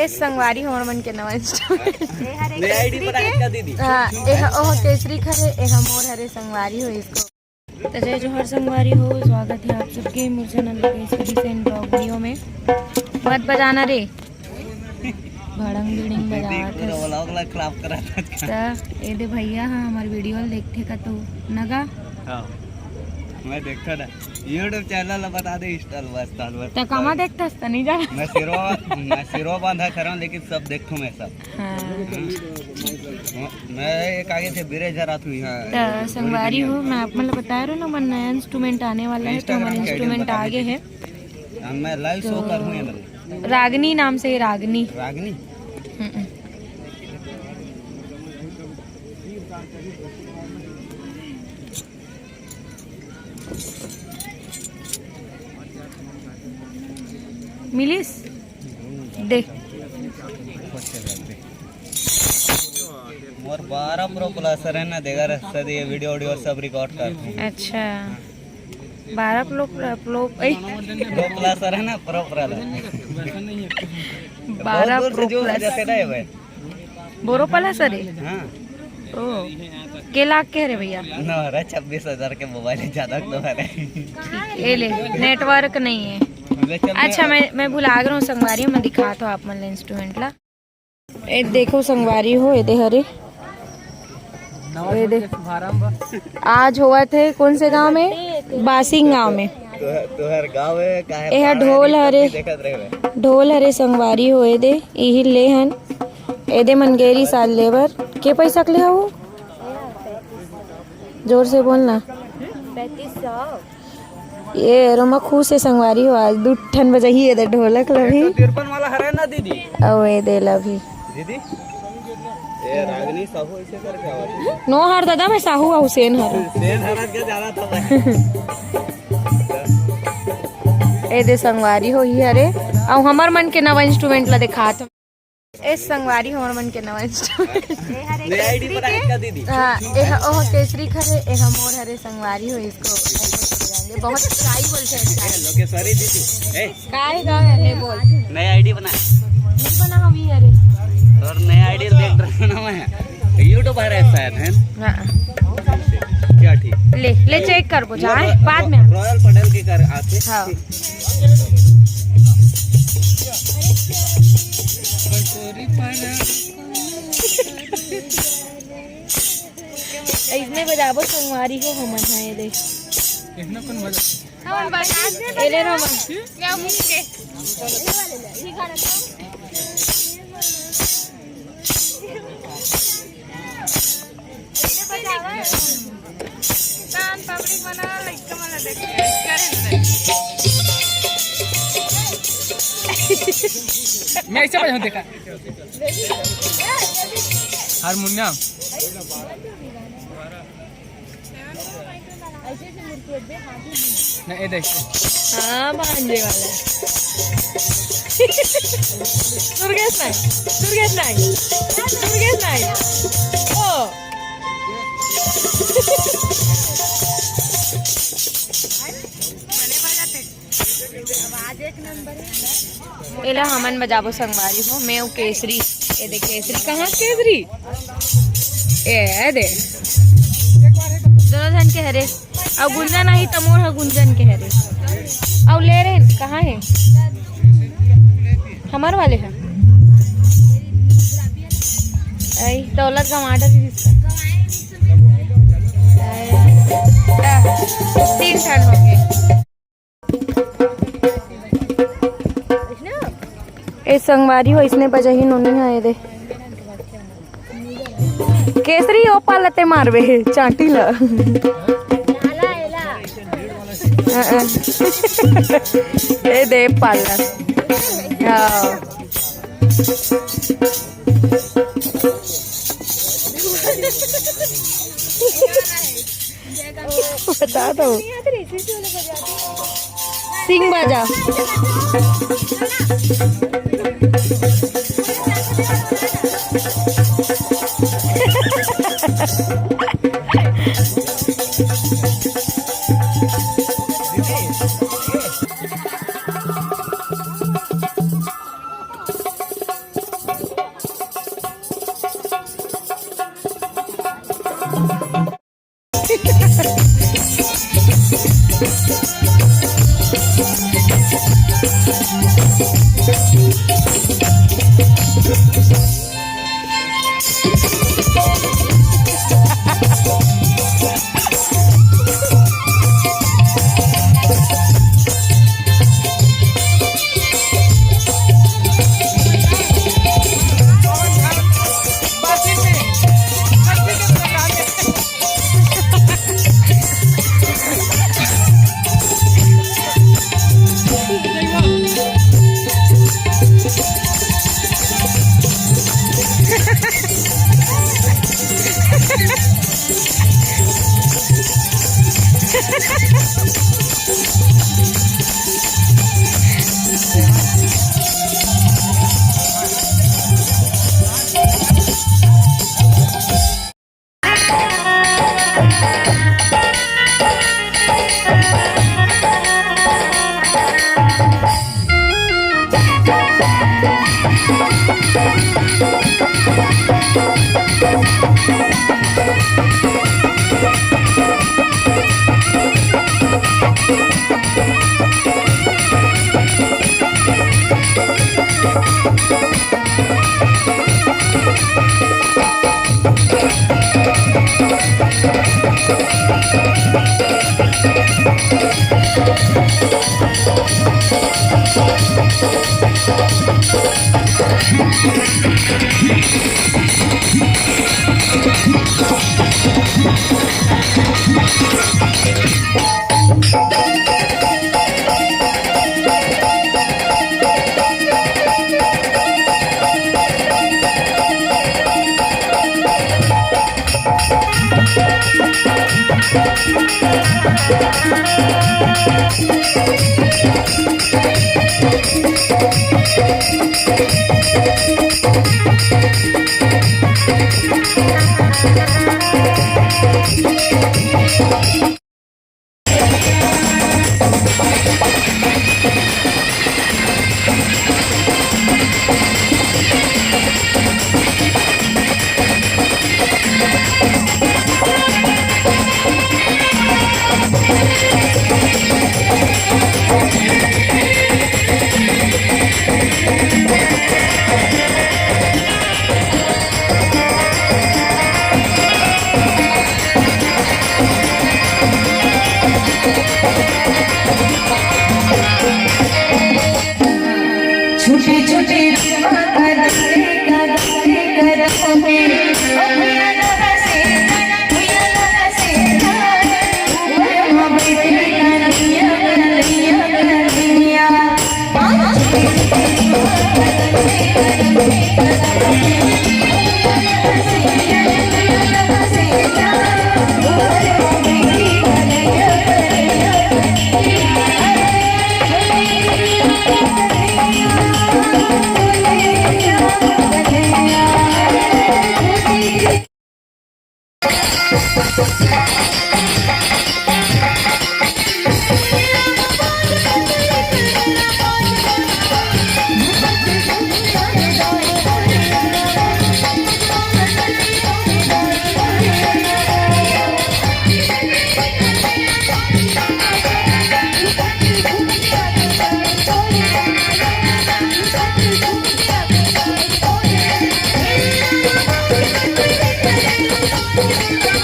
इस संगवारी होर मन के नवा इंस्टॉलमेंट नई आईडी बनाई का दीदी। हां एह ओह केसरी खरे एह मोर हरे संगवारी हो इसको। तो जय जोहर संगवारी हो, स्वागत है आप सबके मुझे नंद केसरी से ब्लॉग वीडियो में। मत बजाना रे, भड़ंग बिड़िंग बजावत है व्लॉग ला खराब करा था। त ए दे भैया हां हमार वीडियो देखथे का तो नगा। हां मैं देखता था YouTube चैनल बता दे इंस्टॉल बस ताल बस। त कमा देखथस त नहीं जा। मैं सिरो बांधा करा लेकिन सब देखूं मैं सब। हां मैं एक आगे से बिरे जरा तू यहां त संगवारी हो, मैं आप मतलब बता रहा हूं ना मन नया इंस्ट्रूमेंट आने वाला है तो हमारा इंस्ट्रूमेंट आगे है। मैं लाइव शो करूं ये रागनी नाम से। रागनी रागनी मिलिस दे मोर 12 प्रो प्लस है ना, देगा रास्ता ये वीडियो ऑडियो सब रिकॉर्ड करते हैं। अच्छा 12 प्रो प्लस है ना, प्रो प्लस 12 प्रो प्लस जैसे ना भाई बोरो प्लस अरे। हां ओ के लाख के रे भैया ना रे 26,000 के मोबाइल ज्यादा तो है। ये ले नेटवर्क नहीं है। अच्छा मैं भुला गया हूँ संगवारी में दिखा तो आप मन इंस्ट्रूमेंट ला। ए देखो संगवारी हो ये दे हरे ये दे आज हुआ थे कौन से गांव में, बासिंग गांव में। तो हर गांव है काहे ए ढोल हरे देखत रहे ढोल हरे संगवारी हो ये दे यही ले हन ए दे मनगेरी साल लेबर के पैसा ले हो जोर से बोलना। 3500 ये रोमा खुश से संगवारी हो आज 2 बजे ही ये दे ढोलक लभी 53 वाला हरे ना दीदी। ओ ये दे लभी दीदी ये रागनी साहू ऐसे कर क्या हुआ नो हर दादा मैं साहू हुसैन हर सेन हरा के जाना था मैं। ए दे संगवारी हो ही हरे और हमर मन के नवा इंस्ट्रूमेंट ला दिखा तो इस संगवारी हमर मन के नवा इंस्ट्रूमेंट नई आईडी बनाई का दीदी। हां एह ओह केसरी खरे एह मोर हरे संगवारी हो इसको जाएंगे। बहुत काई बोलते हैं लोकेश्वरी दीदी ए काई गावे ले बोल नई आईडी बना नहीं बना हम ही हरे और नई आईडी देख रहा ना मैं यूट्यूबर है शायद है। हां क्या ठीक ले चेक कर को जाए बाद में रॉयल पटेल के कर आते। हां इसमें बजाबो संगवारी हो हमन है ये देख इसमें कौन बजा हमन बजा दे ले रो मन क्या मुंह के ही गाना ये बजावा कान पापड़ी बना लाइक मला देख करे मैं ऐसे बजा देखा हारमोनियम नहीं देख। हाँ भांजे वाला दुर्गेश नाई ओ एला हमन बजाबो संगवारी हो मैं केसरी ए दे केसरी कहाँ केसरी ए दे दोनों जन के हरे और गुंजन आई तमोर है गुंजन के हरे और ले रहे कहाँ है हमारे वाले हैं आई दौलत का माडर जिसका 3 टन हो गए। ए संगवारी हो इसने बजाही नोनी है दे केसरी ओ पालते मारवे चाटी ला ए दे पाला हां बता दो सिंह बजा छोटे छोटे Thank you.